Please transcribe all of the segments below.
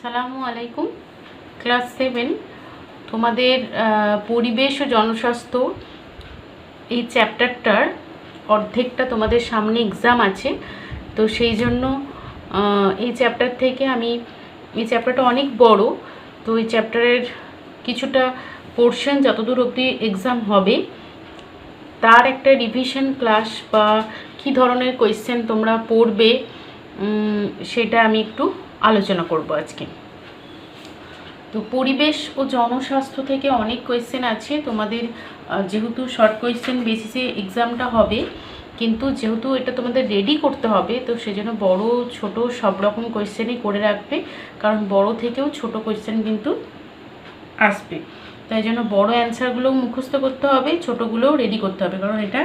আসসালামু আলাইকুম। ক্লাস 7 তোমাদের পরিবেশ ও জনস্বাস্থ্য এই চ্যাপ্টারটার অর্ধেকটা তোমাদের সামনে এক্সাম আছে। তো সেই জন্য এই চ্যাপ্টার থেকে এই চ্যাপ্টারটা অনেক বড়, তো এই চ্যাপ্টারের কিছুটা পোর্শন যতদূর অবধি এক্সাম হবে তার একটা রিভিশন ক্লাস বা কী ধরনের কোয়েশ্চেন তোমরা পড়বে সেটা আমি একটু আলোচনা করব আজকে। তো পরিবেশ ও জনস্বাস্থ্য থেকে অনেক কোয়েশ্চেন আছে তোমাদের, যেহেতু শর্ট কোয়েশ্চেন বেসিসে এক্সামটা হবে, কিন্তু যেহেতু এটা তোমাদের রেডি করতে হবে তো সেজন্য বড় ছোট সব রকম কোয়েশ্চেনই করে রাখবে, কারণ বড় থেকেও ছোট কোয়েশ্চেন কিন্তু আসবে। তাই জন্য বড় অ্যান্সারগুলোও মুখস্থ করতে হবে, ছোটোগুলোও রেডি করতে হবে, কারণ এটা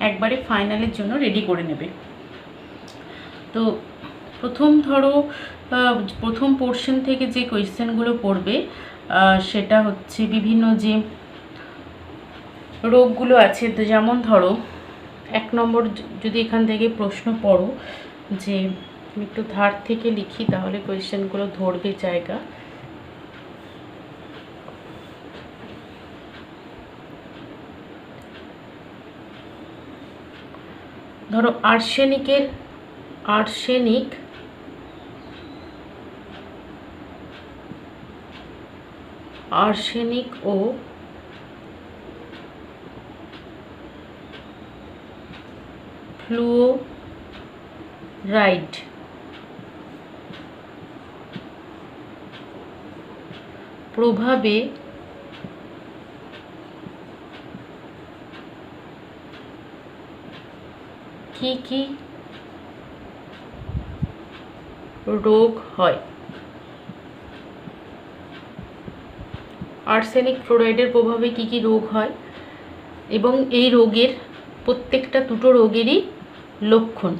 একবারে ফাইনালের জন্য রেডি করে নেবে। তো প্রথম পোর্শন থেকে যে কোয়েশ্চেনগুলো পড়বে সেটা হচ্ছে বিভিন্ন যে রোগগুলো আছে। তো যেমন ধরো 1 নম্বর যদি এখান থেকে প্রশ্ন পড়ো, যে আমি একটু ধার থেকে লিখি তাহলে কোয়েশ্চেনগুলো ধরবে জায়গা। ধরো আর্সেনিক ও ফ্লুওরাইড প্রভাবে কি কি রোগ হয়? আর্সেনিক ফ্লোরাইডের প্রভাবে কি কি রোগ হয় এবং এই রোগের প্রত্যেকটা দুটো রোগেরই লক্ষণ।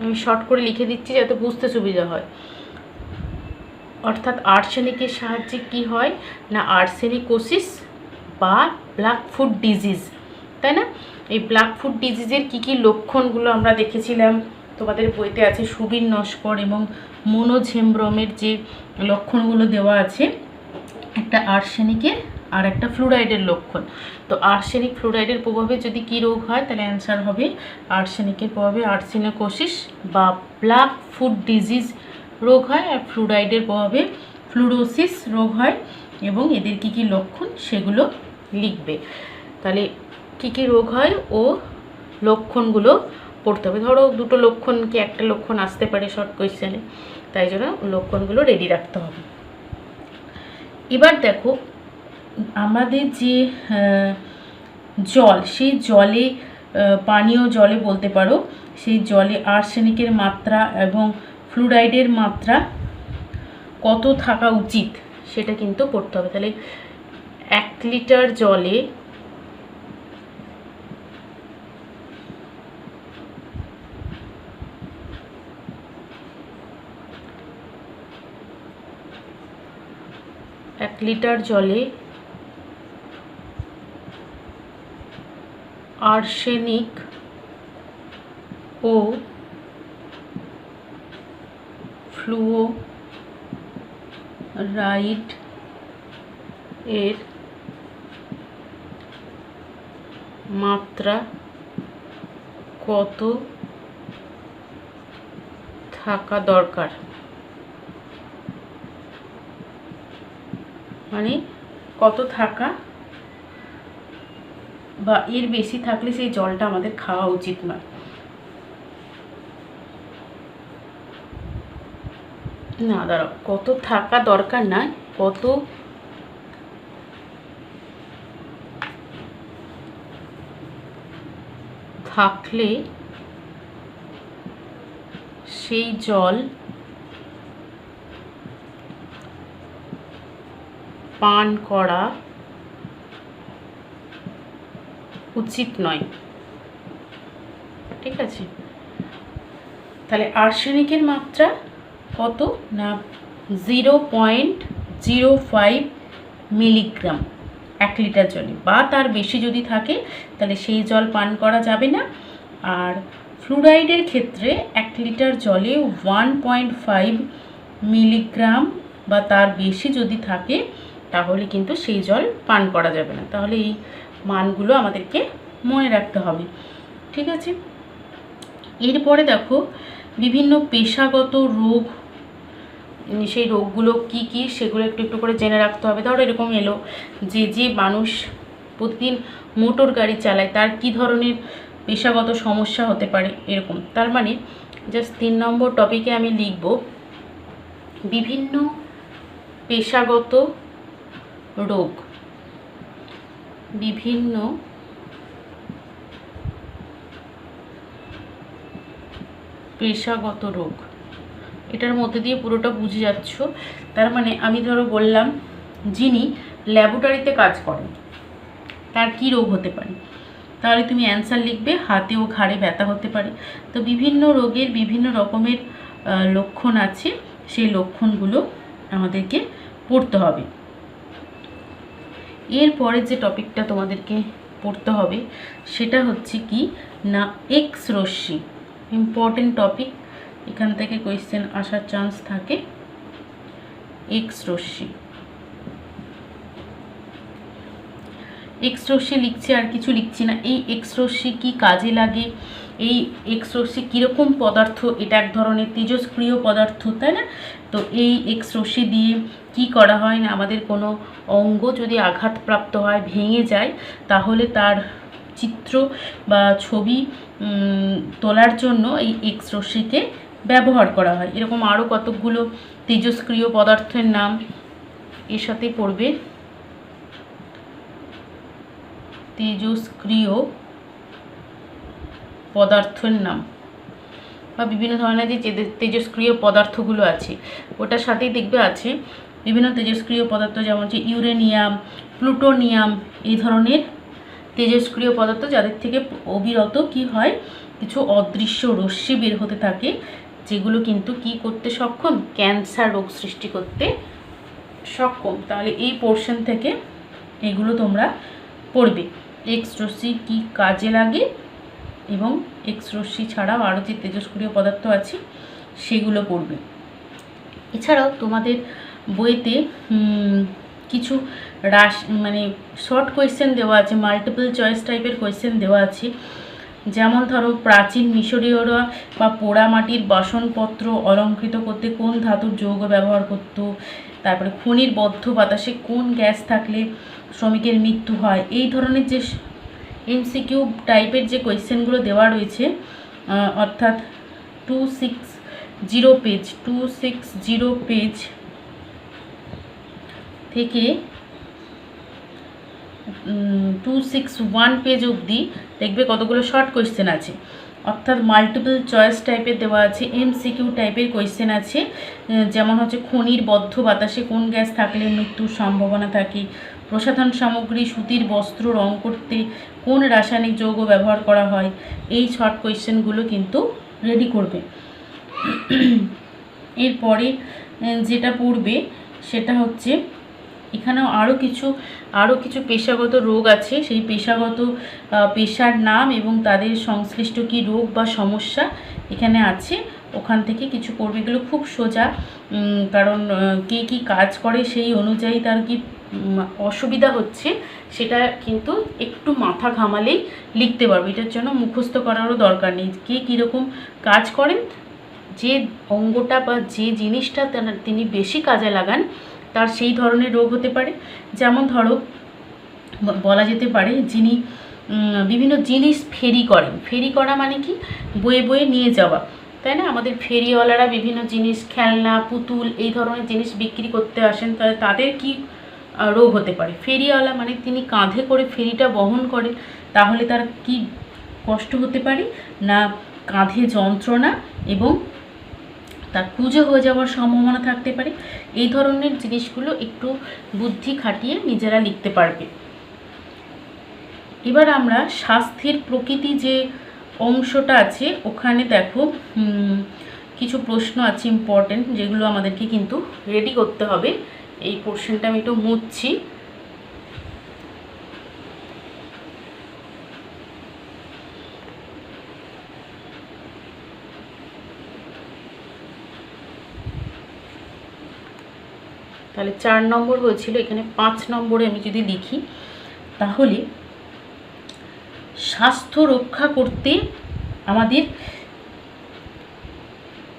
আমি শর্ট করে লিখে দিচ্ছি যাতে বুঝতে সুবিধা হয়। অর্থাৎ আর্সেনিকের সাহায্যে কি হয় না আর্সেনিকোসিস বা ব্ল্যাক ফুট ডিজিজ, তাই না? এই ব্ল্যাক ফুট ডিজিজের কি কি লক্ষণগুলো আমরা দেখেছিলাম, তোমাদের বইতে আছে সুবীর নস্কর এবং মনোঝেমব্রমের যে লক্ষণগুলো দেওয়া আছে, একটা আর্সেনিকের আর একটা ফ্লুরাইডের লক্ষণ। তো আর্সেনিক ফ্লুরাইডের প্রভাবে যদি কি রোগ হয় তাহলে অ্যান্সার হবে আর্সেনিকের প্রভাবে আর্সেনিকোসিস বা ব্ল্যাক ফুট ডিজিজ রোগ হয়, আর ফ্লুরাইডের প্রভাবে ফ্লুরোসিস রোগ হয়। এবং এদের কি কি লক্ষণ সেগুলো লিখবে। তাহলে কি কি রোগ হয় ও লক্ষণগুলো পড়তে হবে। ধরো দুটো লক্ষণ কি একটা লক্ষণ আসতে পারে শর্ট কোয়েশ্চেনে, তাই জন্য লক্ষণগুলো রেডি রাখতে হবে। এবার দেখো আমাদের যে জল, সেই জলে পানীয় জলে বলতে পারো, সেই জলে আর্সেনিকের মাত্রা এবং ফ্লুরাইডের মাত্রা কত থাকা উচিত সেটা কিন্তু পড়তে হবে। তাহলে 1 লিটার জলে আর্সেনিক ও ফ্লুওরাইড এর মাত্রা কত থাকা দরকার? মানে কত থাকা বা এর বেশি থাকলে সেই জলটা আমাদের খাওয়া উচিত নয়। না দাঁড়াও, কত থাকা দরকার না, কত থাকলে সেই জল পান করা উচিত নয়। ঠিক আছে, তাহলে আর্সেনিকের মাত্রা কত না 0.05 মিলিগ্রাম 1 লিটার জলে, বা তার বেশি যদি থাকে তাহলে সেই জল পান করা যাবে না। আর ফ্লুরাইডের ক্ষেত্রে 1 লিটার জলে 1.5 মিলিগ্রাম বা তার বেশি যদি থাকে তাহলে কিন্তু সেই জল পান করা যাবে না। তাহলে এই মানগুলো আমাদেরকে মনে রাখতে হবে, ঠিক আছে। এরপরে দেখো বিভিন্ন পেশাগত রোগ, সেই রোগগুলো কি কি সেগুলো একটু একটু করে জেনে রাখতে হবে। ধরো এরকম এলো যে মানুষ প্রতিদিন মোটর গাড়ি চালায় তার কি ধরনের পেশাগত সমস্যা হতে পারে, এরকম। তার মানে জাস্ট 3 নম্বর টপিকে আমি লিখব বিভিন্ন পেশাগত রোগ, বিভিন্ন পেশাগত রোগ। এটার মধ্যে দিয়ে পুরোটা বুঝে যাচ্ছ। তার মানে আমি ধরো বললাম যিনি ল্যাবরেটরিতে কাজ করেন তার কি রোগ হতে পারে, তাহলে তুমি অ্যান্সার লিখবে হাতে ও ঘাড়ে ব্যথা হতে পারে। তো বিভিন্ন রোগের বিভিন্ন রকমের লক্ষণ আছে, সেই লক্ষণগুলো আমাদেরকে পড়তে হবে। এরপরে যে টপিকটা তোমাদেরকে পড়তে হবে সেটা হচ্ছে কি না এক্স রশ্মি, ইম্পর্টেন্ট টপিক, এখান থেকে কোয়েশ্চেন আসার চান্স থাকে। এক্স রশ্মি, এক্স রশ্মি লিখছি, আর কিছু লিখছি না। এই এক্স রশ্মি কী কাজে লাগে, এই এক্স রশ্মি কীরকম পদার্থ, এটা এক ধরনের তেজস্ক্রিয় পদার্থ, তাই না? তো এই এক্স রশ্মি দিয়ে কি করা হয় না, আমাদের কোনো অঙ্গ যদি আঘাতপ্রাপ্ত হয়, ভেঙে যায়, তাহলে তার চিত্র বা ছবি তোলার জন্য এই এক্স রশ্মিকে ব্যবহার করা হয়। এরকম আরও কতকগুলো তেজস্ক্রিয় পদার্থের নাম এর সাথে পড়বে। তেজস্ক্রিয় পদার্থের নাম বা বিভিন্ন ধরনের যে তেজস্ক্রিয় পদার্থগুলো আছে ওটার সাথেই দেখবে আছে বিভিন্ন তেজস্ক্রিয় পদার্থ, যেমন হচ্ছে ইউরেনিয়াম, প্লুটোনিয়াম, এই ধরনের তেজস্ক্রিয় পদার্থ যাদের থেকে অবিরত কি হয়, কিছু অদৃশ্য রশ্মি বের হতে থাকে, যেগুলো কিন্তু কি করতে সক্ষম, ক্যান্সার রোগ সৃষ্টি করতে সক্ষম। তাহলে এই পোর্শন থেকে এগুলো তোমরা পড়বে। এক্স রশ্মি কী কাজে লাগে এবং এক্স রশ্মি ছাড়াও আরও যে তেজস্ক্রিয় পদার্থ আছে সেগুলো পড়বে। এছাড়াও তোমাদের বইতে কিছু মানে শর্ট কোয়েশ্চেন দেওয়া আছে, মাল্টিপল চয়েস টাইপের কোয়েশ্চেন দেওয়া আছে। যেমন ধরো প্রাচীন মিশরীয়রা বা পোড়ামাটির বাসনপত্র অলঙ্কৃত করতে কোন ধাতুর যৌগ ব্যবহার করত, তারপরে খনির বদ্ধ বাতাসে কোন গ্যাস থাকলে শ্রমিকের মৃত্যু হয়। এই ধরনের যে এমসিকিউ টাইপের যে কোয়েশ্চেনগুলো দেওয়া রয়েছে, অর্থাৎ 260 পেজ থেকে 261 পেজ অবধি দেখবে কতগুলো শর্ট কোয়েশ্চেন আছে, অর্থাৎ মাল্টিপল চয়েস টাইপের দেওয়া আছে, এমসিকিউ টাইপের কোয়েশ্চেন আছে। যেমন হচ্ছে খনির বদ্ধ বাতাসে কোন গ্যাস থাকলে মৃত্যুর সম্ভাবনা থাকে, প্রসাধন সামগ্রী সুতির বস্ত্র রং করতে কোন রাসায়নিক যৌগ ব্যবহার করা হয়। এই শর্ট কোয়েশ্চেনগুলো কিন্তু রেডি করবে। এরপরে যেটা পড়বে সেটা হচ্ছে এখানেও আরও কিছু পেশাগত রোগ আছে, সেই পেশার নাম এবং তাদের সংশ্লিষ্ট কি রোগ বা সমস্যা এখানে আছে, ওখান থেকে কিছু করবে। এগুলো খুব সোজা, কারণ কে কী কাজ করে সেই অনুযায়ী তার কি অসুবিধা হচ্ছে সেটা কিন্তু একটু মাথা ঘামালেই লিখতে পারবে। এটার জন্য মুখস্থ করারও দরকার নেই। কে কীরকম কাজ করেন, যে অঙ্গটা বা যে জিনিসটা তিনি বেশি কাজে লাগান তার সেই ধরনের রোগ হতে পারে। যেমন ধরো বলা যেতে পারে যিনি বিভিন্ন জিনিস ফেরি করেন, ফেরি করা মানে কি বয়ে বয়ে নিয়ে যাওয়া, তাই না? আমাদের ফেরিওয়ালারা বিভিন্ন জিনিস, খেলনা, পুতুল, এই ধরনের জিনিস বিক্রি করতে আসেন, তাহলে তাদের কি রোগ হতে পারে। ফেরিওয়ালা মানে তিনি কাঁধে করে ফেরিটা বহন করে, তাহলে তার কি কষ্ট হতে পারে না কাঁধে যন্ত্রণা এবং তার কুঁজো হয়ে যাওয়ার সম্ভাবনা থাকতে পারে। এই ধরনের জিনিসগুলো একটু বুদ্ধি খাটিয়ে নিজেরা লিখতে পারবে। এবার আমরা স্বাস্থ্যের প্রকৃতি যে অংশটা আছে ওখানে দেখো কিছু প্রশ্ন আছে ইম্পর্টেন্ট, যেগুলো আমাদেরকে কিন্তু রেডি করতে হবে। এই পোর্শনটা আমি একটু মুছছি। তাহলে 4 নম্বর হয়েছিল, এখানে 5 নম্বরে আমি যদি লিখি তাহলে স্বাস্থ্য রক্ষা করতে আমাদের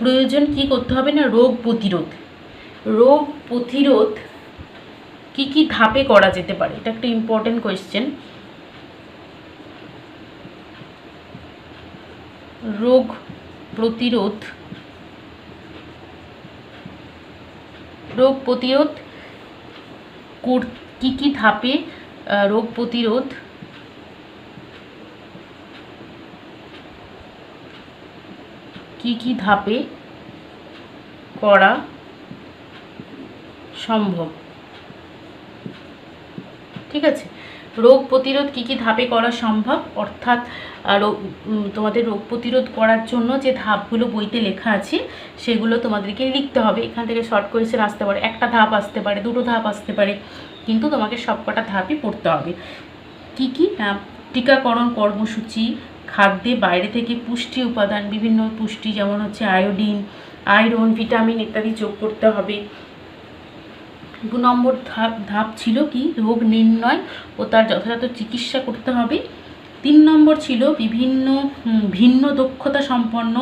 প্রয়োজন কি করতে হবে না, রোগ প্রতিরোধ। রোগ প্রতিরোধ কি কি ধাপে করা যেতে পারে, এটা একটা ইম্পর্টেন্ট কোয়েশ্চেন। রোগ প্রতিরোধ কি কি ধাপে রোগ প্রতিরোধ করা সম্ভব। ঠিক আছে, রোগ প্রতিরোধ কি কি ধাপে করা সম্ভব, অর্থাৎ তোমাদের রোগ প্রতিরোধ করার জন্য যে ধাপগুলো বইতে লেখা আছে সেগুলো তোমাদেরকে লিখতে হবে। এখান থেকে শর্ট কোয়েশ্চেন আসতে পারে, একটা ধাপ আসতে পারে, দুটো ধাপ আসতে পারে, কিন্তু তোমাকে সবকটা ধাপই পড়তে হবে। কি কি না, টিকাকরণ কর্মসূচি, খাদ্যে বাইরে থেকে পুষ্টি উপাদান, বিভিন্ন পুষ্টি যেমন হচ্ছে আয়োডিন, আয়রন, ভিটামিন ইত্যাদি যোগ করতে হবে। 2 নম্বর ধাপ ছিল কি, রোগ নির্ণয় ও তার যথাযথ চিকিৎসা করতে হবে। 3 নম্বর ছিল ভিন্ন দক্ষতা সম্পন্ন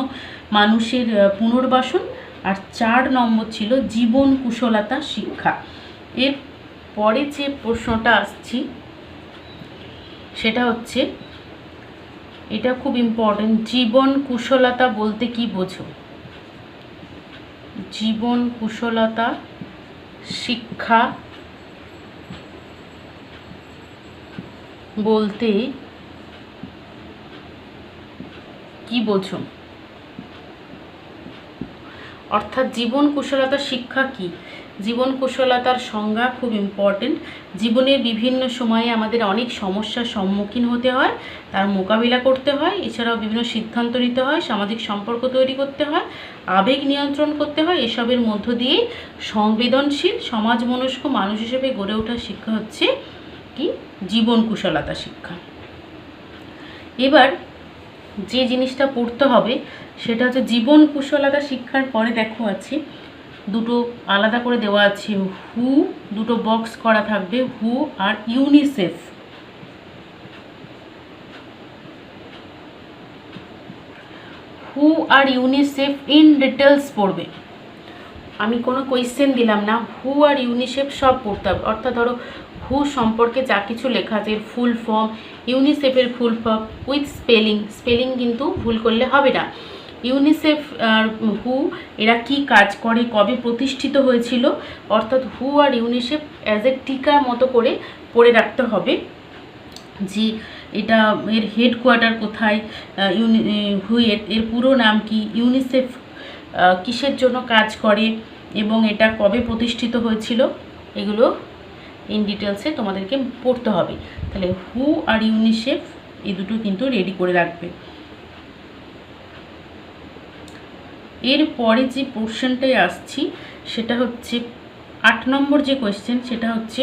মানুষের পুনর্বাসন। আর 4 নম্বর ছিল জীবন কুশলতা শিক্ষা। এর পরে যে প্রশ্নটা আসছি সেটা হচ্ছে, এটা খুব ইম্পর্টেন্ট, জীবন কুশলতা বলতে কি বোঝো? জীবন কুশলতা শিক্ষা বলতে কি বোঝো? অর্থাৎ জীবন কুশলতা শিক্ষা কি? জীবন কুশলতার সংজ্ঞা খুব ইম্পর্টেন্ট। জীবনের বিভিন্ন সময়ে আমাদের অনেক সমস্যার সম্মুখীন হতে হয়, তার মোকাবিলা করতে হয়, এছাড়াও বিভিন্ন সিদ্ধান্ত নিতে হয়, সামাজিক সম্পর্ক তৈরি করতে হয়, আবেগ নিয়ন্ত্রণ করতে হয়। এসবের মধ্য দিয়ে সংবেদনশীল সমাজ মনস্ক মানুষ হিসেবে গড়ে ওঠার শিক্ষা হচ্ছে কি, জীবন কুশলতা শিক্ষা। এবার যে জিনিসটা পড়তে হবে সেটা হচ্ছে জীবন কুশলতা শিক্ষার পরে দেখো আছে দুটো আলাদা করে দেওয়া আছে, হু, দুটো বক্স করা থাকবে, হু আর ইউনিসেফ। হু আর ইউনিসেফ ইন ডিটেলস পড়বে, আমি কোনো কোয়েশ্চেন দিলাম না, হু আর ইউনিসেফ সব পড়তে হবে। অর্থাৎ ধরো হু সম্পর্কে যা কিছু লেখা আছে এর ফুল ফর্ম, ইউনিসেফের ফুল ফর্ম উইথ স্পেলিং কিন্তু ভুল করলে হবে না। ইউনিসেফ আর হু এরা কি কাজ করে, কবে প্রতিষ্ঠিত হয়েছিল, অর্থাৎ হু আর ইউনিসেফ অ্যাজ এ টিকা মতো করে পড়ে রাখতে হবে যে এটা এর হেডকোয়ার্টার কোথায়, হু এর পুরো নাম কি, ইউনিসেফ কিসের জন্য কাজ করে এবং এটা কবে প্রতিষ্ঠিত হয়েছিল, এগুলো ইন ডিটেলসে তোমাদেরকে পড়তে হবে। তাহলে হু আর ইউনিসেফ এই দুটো কিন্তু রেডি করে রাখবে। এরপরে যে পোর্শনটায় আসছি সেটা হচ্ছে 8 নম্বর যে কোয়েশ্চেন, সেটা হচ্ছে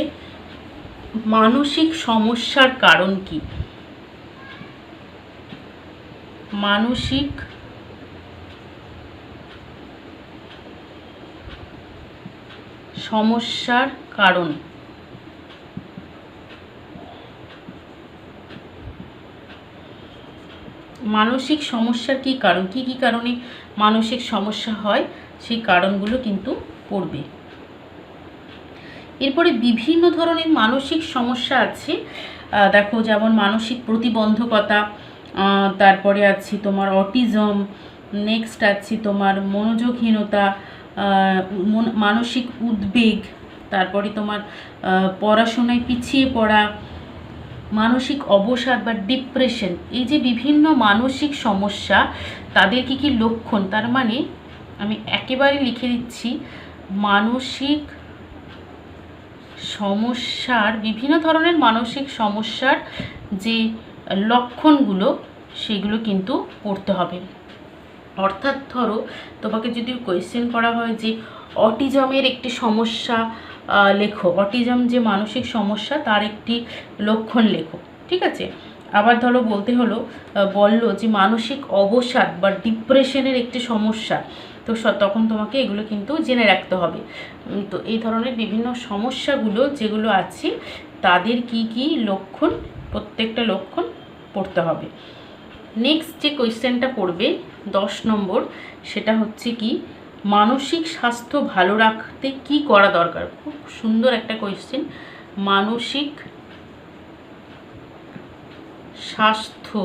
মানসিক সমস্যার কারণ কি? মানসিক সমস্যার কারণ। মানসিক সমস্যার কি কারণ, কি কি কারণে মানসিক সমস্যা হয় সেই কারণগুলো কিন্তু পড়বে। এরপরে বিভিন্ন ধরনের মানসিক সমস্যা আছে, দেখো যেমন মানসিক প্রতিবন্ধকতা, তারপরে আছে তোমার অটিজম, নেক্সট আছে তোমার মনোযোগহীনতা, মানসিক উদ্বেগ, তারপরে তোমার পড়াশোনায় পিছিয়ে পড়া, মানসিক অবসাদ বা ডিপ্রেশন। এই যে বিভিন্ন মানসিক সমস্যা, তাদের কি কি লক্ষণ, তার মানে আমি একেবারে লিখে দিচ্ছি, মানসিক সমস্যার, বিভিন্ন ধরনের মানসিক সমস্যার যে লক্ষণগুলো সেগুলো কিন্তু পড়তে হবে। অর্থাৎ ধরো তোমাকে যদি কোয়েশ্চেন করা হয় যে অটিজমের একটি সমস্যা লেখো, অটিজম যে মানসিক সমস্যা তার একটি লক্ষণ লেখো, ঠিক আছে। আবার ধরো বললো যে মানসিক অবসাদ বা ডিপ্রেশনের একটি সমস্যা, তো তখন তোমাকে এগুলো কিন্তু জেনে রাখতে হবে। তো এই ধরনের বিভিন্ন সমস্যাগুলো যেগুলো আছে তাদের কি কি লক্ষণ, প্রত্যেকটা লক্ষণ পড়তে হবে। নেক্সট যে কোয়েশ্চেনটা পড়বে 10 নম্বর, সেটা হচ্ছে কি মানসিক স্বাস্থ্য ভালো রাখতে কি করা দরকার। খুব সুন্দর একটা কোয়েশ্চেন। মানসিক স্বাস্থ্য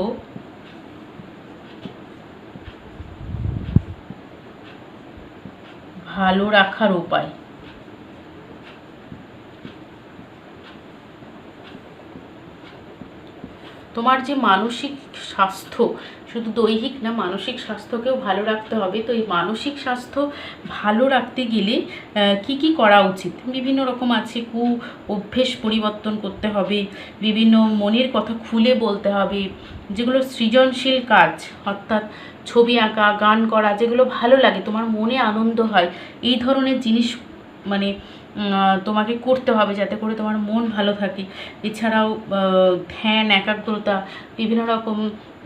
ভালো রাখার উপায়। তোমার যে মানসিক স্বাস্থ্য, শুধু দৈহিক না, মানসিক স্বাস্থ্যকেও ভালো রাখতে হবে। তো এই মানসিক স্বাস্থ্য ভালো রাখতে গেলে কি কি করা উচিত? বিভিন্ন রকম আছে। অভ্যেস পরিবর্তন করতে হবে, বিভিন্ন মনের কথা খুলে বলতে হবে, যেগুলো সৃজনশীল কাজ, অর্থাৎ ছবি আঁকা, গান করা, যেগুলো ভালো লাগে, তোমার মনে আনন্দ হয়, এই ধরনের জিনিস মানে তোমাকে করতে হবে যাতে করে তোমার মন ভালো থাকে। এছাড়াও ধ্যান, একাগ্রতা, বিভিন্ন রকম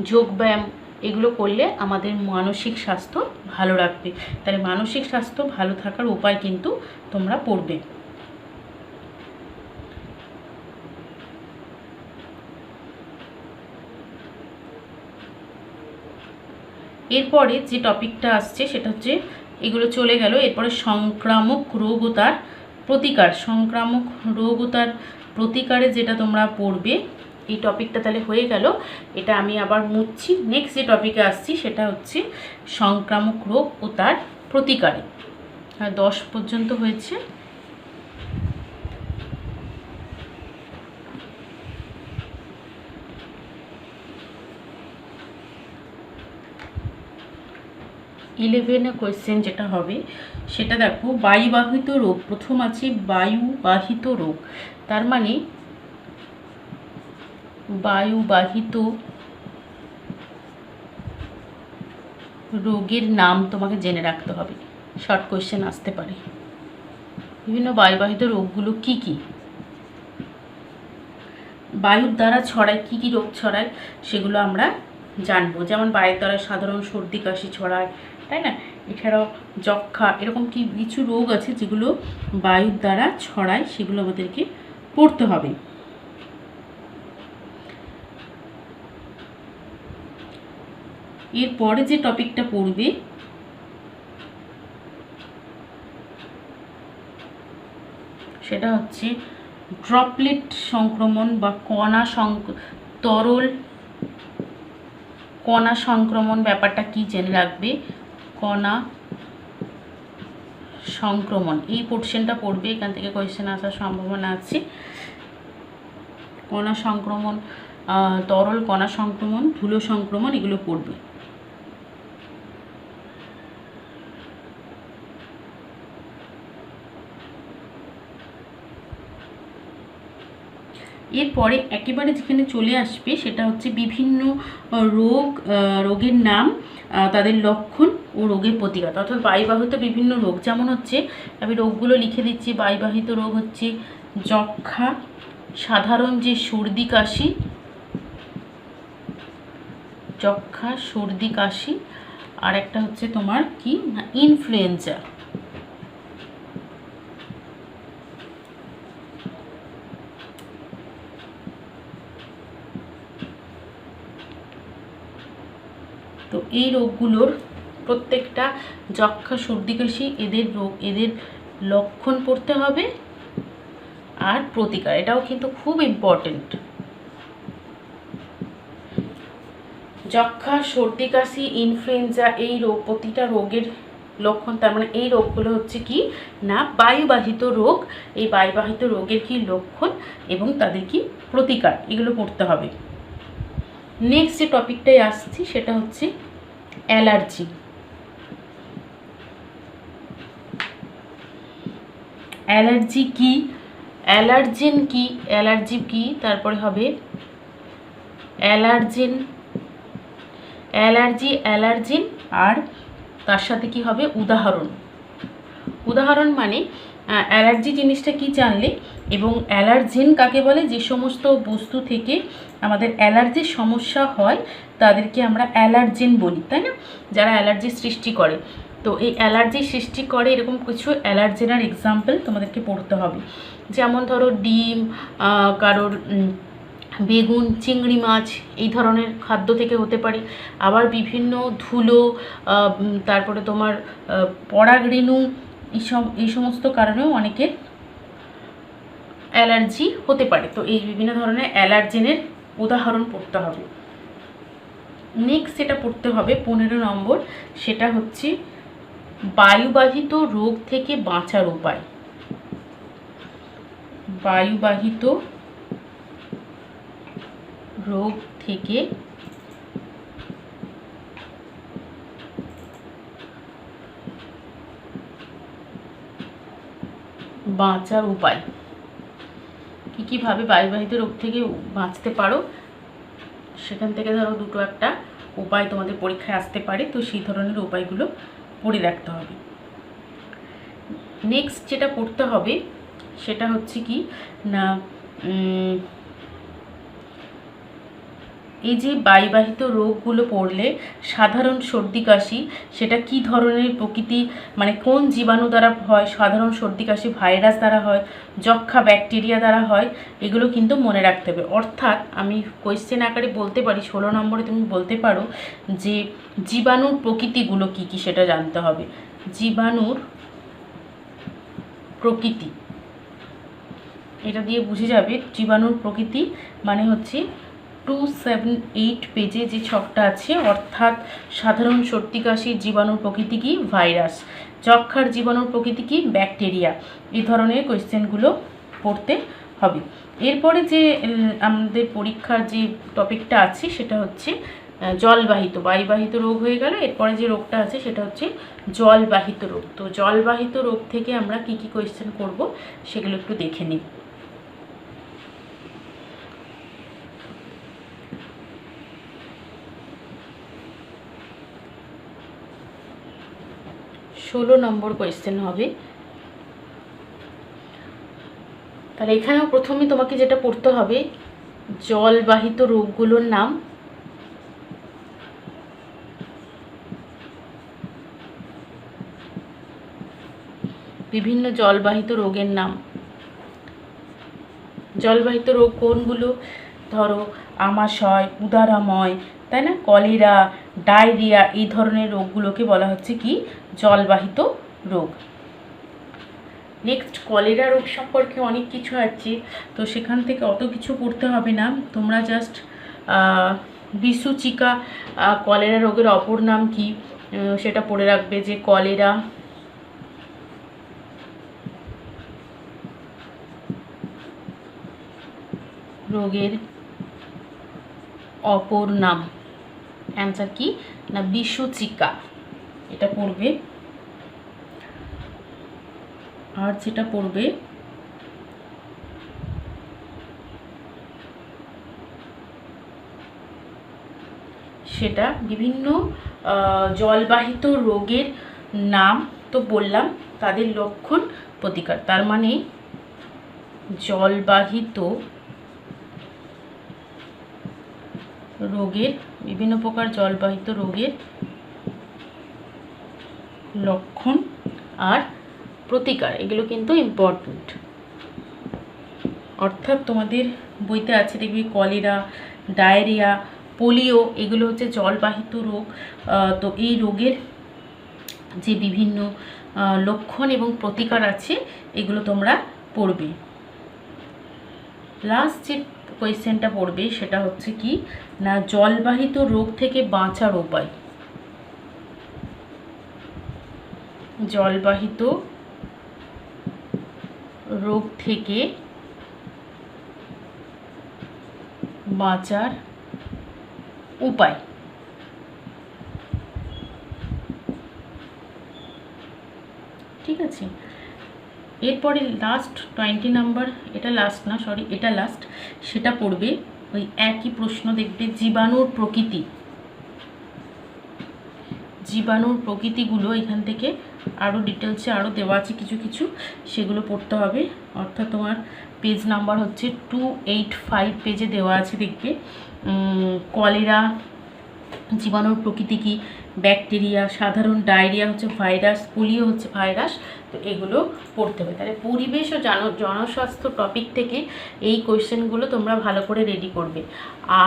যোগব্যায়াম, এগুলো করলে আমাদের মানসিক স্বাস্থ্য ভালো রাখবে। তাহলে মানসিক স্বাস্থ্য ভালো থাকার উপায় কিন্তু তোমরা পড়বে। এরপরে যে টপিকটা আসছে সেটা হচ্ছে, এগুলো চলে গেল। এরপরে সংক্রামক রোগ ও তার প্রতিকার। সংক্রামক রোগ ও তার প্রতিকারে যেটা তোমরা পড়বে, এই টপিকটা তাহলে হয়ে গেল। এটা আমি আবার মুছছি। নেক্সট যে টপিকে আসছি সেটা হচ্ছে সংক্রামক রোগ ও তার প্রতিকারে। 10 পর্যন্ত হয়েছে। ইলেভেনে কোয়েশ্চেন যেটা হবে সেটা দেখো, বায়ুবাহিত রোগ। প্রথম আছে বায়ুবাহিত রোগ, তার মানে বায়ুবাহিত রোগের নাম তোমাকে জেনে রাখতে হবে। শর্ট কোয়েশ্চেন আসতে পারে। বিভিন্ন বায়ুবাহিত রোগগুলো কি কি, বায়ুর দ্বারা ছড়ায়, কি কি রোগ ছড়ায় সেগুলো আমরা জানবো। যেমন বায়ুর দ্বারা সাধারণ সর্দি কাশি ছড়ায়, তাই না? এছাড়াও যক্ষা, এরকম কি কিছু রোগ আছে যেগুলো বায়ুর দ্বারা ছড়ায়, সেগুলো আমাদেরকে পড়তে হবে। এরপরে যে টপিকটা পড়বে সেটা হচ্ছে ড্রপলেট সংক্রমণ বা তরল কণা সংক্রমণ। ব্যাপারটা কি জেনে রাখবে, কণা সংক্রমণ, এই পোর্শনটা পড়বে। এখান থেকে কোয়েশ্চেন আসার সম্ভাবনা আছে। কণা সংক্রমণ, তরল কণা সংক্রমণ, ধুলো সংক্রমণ, এগুলো পড়বে। এরপরে একেবারে যেখানে চলে আসবে সেটা হচ্ছে বিভিন্ন রোগের নাম, তাদের লক্ষণ ও রোগের প্রতিকার। অর্থাৎ বায়ুবাহিত বিভিন্ন রোগ, যেমন হচ্ছে আমি রোগগুলো লিখে দিচ্ছি। বায়ুবাহিত রোগ হচ্ছে যক্ষা, সাধারণ যে সর্দি কাশি, যক্ষা, সর্দি কাশি, আর একটা হচ্ছে তোমার কি না, ইনফ্লুয়েঞ্জা। তো এই রোগগুলোর প্রত্যেকটা, যক্ষা, সর্দি কাশি, এদের লক্ষণ পড়তে হবে আর প্রতিকার, এটাও কিন্তু খুব ইম্পর্টেন্ট। যক্ষা, সর্দি কাশি, ইনফ্লুয়েঞ্জা, এই রোগ, প্রতিটা রোগের লক্ষণ, তার মানে এই রোগগুলো হচ্ছে কি না বায়ুবাহিত রোগ। এই বায়ুবাহিত রোগের কি লক্ষণ এবং তাদের কি প্রতিকার, এগুলো পড়তে হবে। নেক্সট যে টপিকটাই আসছি সেটা হচ্ছে অ্যালার্জি। অ্যালার্জি কি, অ্যালার্জেন কি, অ্যালার্জি কি, তারপরে হবে অ্যালার্জিন, আর তার সাথে কি হবে উদাহরণ মানে অ্যালার্জি জিনিসটা কি জানলে, এবং অ্যালার্জেন কাকে বলে, যে সমস্ত বস্তু থেকে আমাদের অ্যালার্জির সমস্যা হয় তাদেরকে আমরা অ্যালার্জেন বলি, তাই না? যারা অ্যালার্জি সৃষ্টি করে। তো এই অ্যালার্জি সৃষ্টি করে এরকম কিছু অ্যালার্জেনার এক্সাম্পল তোমাদেরকে পড়তে হবে। যেমন ধরো ডিম, কারোর বেগুন, চিংড়ি মাছ এই ধরনের খাদ্য থেকে হতে পারে। আবার বিভিন্ন ধুলো, তারপরে তোমার পরাগরেণু, এই সমস্ত কারণেও অনেকের অ্যালার্জি হতে পারে। তো এই বিভিন্ন ধরনের অ্যালার্জেনের উদাহরণ পড়তে হবে। নেক্সট যেটা পড়তে হবে 15 নম্বর, সেটা হচ্ছে বায়ুবাহিত রোগ থেকে বাঁচার উপায়। বায়ুবাহিত রোগ থেকে বাঁচার উপায়। কীভাবে বায়ুবাহিত রোগ থেকে বাঁচতে পারো, সেখান থেকে ধরো দুটো একটা উপায় তোমাদের পরীক্ষায় আসতে পারে। তো সেই ধরনের উপায়গুলো পড়ে রাখতে হবে। নেক্সট যেটা পড়তে হবে সেটা হচ্ছে কি না, এই যে বায়ুবাহিত রোগগুলো পড়লে সাধারণ সর্দি কাশি সেটা কি ধরনের প্রকৃতি, মানে কোন জীবাণু দ্বারা হয়। সাধারণ সর্দি কাশি ভাইরাস দ্বারা হয়, যক্ষা ব্যাকটেরিয়া দ্বারা হয়, এগুলো কিন্তু মনে রাখতে হবে। অর্থাৎ আমি কোয়েশ্চেন আকারে বলতে পারি, 16 নম্বরে তুমি বলতে পারো যে জীবাণুর প্রকৃতিগুলো কি কি সেটা জানতে হবে। জীবাণুর প্রকৃতি, এটা দিয়ে বুঝে যাবে। জীবাণুর প্রকৃতি মানে হচ্ছে 278 পেজে যে ছকটা আছে, অর্থাৎ সাধারণ সর্দি কাশির জীবাণুর প্রকৃতি কি ভাইরাস, যক্ষার জীবাণুর প্রকৃতি কি ব্যাকটেরিয়া। এই ধরনের কোয়েশ্চেনগুলো পড়তে হবে। এরপরে যে আমাদের পরীক্ষার যে টপিকটা আছে সেটা হচ্ছে জলবাহিত। বায়ুবাহিত রোগ হয়ে গেল, এরপরে যে রোগটা আছে সেটা হচ্ছে জলবাহিত রোগ। তো জলবাহিত রোগ থেকে আমরা কি কি কোয়েশ্চেন করব সেগুলো একটু দেখে নিই। 16 নম্বর কোয়েশ্চেন হবে। তাহলে এখানেও প্রথমে তোমাকে যেটা পড়তে হবে, জলবাহিত রোগগুলোর নাম। বিভিন্ন জলবাহিত রোগের নাম। জলবাহিত রোগ কোনগুলো? ধরো আমাশয়, উদারাময়, তাই না, কলেরা, ডায়রিয়া, এই ধরনের রোগগুলোকে বলা হচ্ছে কি জলবাহিত রোগ। নেক্সট কলেরা রোগ সম্পর্কে অনেক কিছু আছে, তো সেখান থেকে অত কিছু পড়তে হবে না। তোমরা জাস্ট বিসুচিকা কলেরা রোগের অপর নাম কি সেটা পড়ে রাখবে, যে কলেরা রোগের অপর নাম। অ্যান্সার কি না বিসুচিকা, এটা পড়বে। আর যেটা পড়বে সেটা বিভিন্ন জলবাহিত রোগের নাম তো বললাম, তাদের লক্ষণ প্রতিকার। তার মানে জলবাহিত রোগের, বিভিন্ন প্রকার জলবাহিত রোগের লক্ষণ আর প্রতিকার, এগুলো কিন্তু ইম্পর্ট্যান্ট। অর্থাৎ তোমাদের বইতে আছে দেখবি কলেরা, ডায়রিয়া, পোলিও, এগুলো হচ্ছে জলবাহিত রোগ। তো এই রোগের যে বিভিন্ন লক্ষণ এবং প্রতিকার আছে এগুলো তোমরা পড়বে। লাস্ট যে কোয়েশ্চেনটা পড়বে সেটা হচ্ছে কি না জলবাহিত রোগ থেকে বাঁচার উপায়। জলবাহিত রোগ থেকে বাঁচার উপায়। ঠিক আছে, এরপরে লাস্ট 20 নাম্বার, এটা লাস্ট না, সরি এটা লাস্ট, সেটা পড়বে ওই একই প্রশ্ন দেখবে জীবাণুর প্রকৃতি। জীবাণুর প্রকৃতিগুলো এখান থেকে আরও ডিটেলসে আরও দেওয়া আছে কিছু কিছু, সেগুলো পড়তে হবে। অর্থাৎ তোমার পেজ নাম্বার হচ্ছে 285 পেজে দেওয়া আছে দেখবে কলেরা, জীবাণুর প্রকৃতি কী, ব্যাকটেরিয়া, সাধারণ ডায়রিয়া হচ্ছে ভাইরাস, পোলিও হচ্ছে ভাইরাস। তো এগুলো পড়তে হবে। তাহলে পরিবেশ ও জনস্বাস্থ্য টপিক থেকে এই কোয়েশ্চেনগুলো তোমরা ভালো করে রেডি করবে।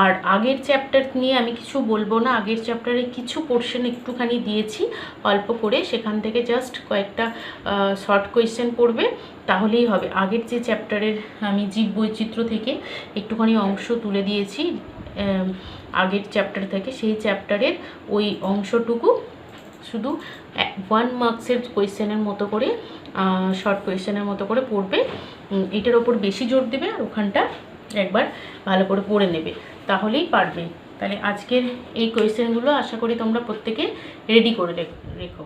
আর আগের চ্যাপ্টার নিয়ে আমি কিছু বলবো না, আগের চ্যাপ্টারে কিছু পোর্শন একটুখানি দিয়েছি অল্প করে, সেখান থেকে জাস্ট কয়েকটা শর্ট কোয়েশ্চেন পড়বে, তাহলেই হবে। আগের যে চ্যাপ্টারের আমি জীববৈচিত্র্য থেকে একটুখানি অংশ তুলে দিয়েছি আগের চ্যাপ্টার থেকে, সেই চ্যাপ্টারের ওই অংশটুকু শুধু 1 মার্কসের কোয়েশ্চেনের মতো করে, শর্ট কোয়েশ্চেনের মতো করে পড়বে। এটার ওপর বেশি জোর দেবে, আর ওখানটা একবার ভালো করে পড়ে নেবে, তাহলেই পারবে। তাহলে আজকের এই কোয়েশ্চেনগুলো আশা করি তোমরা প্রত্যেকে রেডি করে রেখো।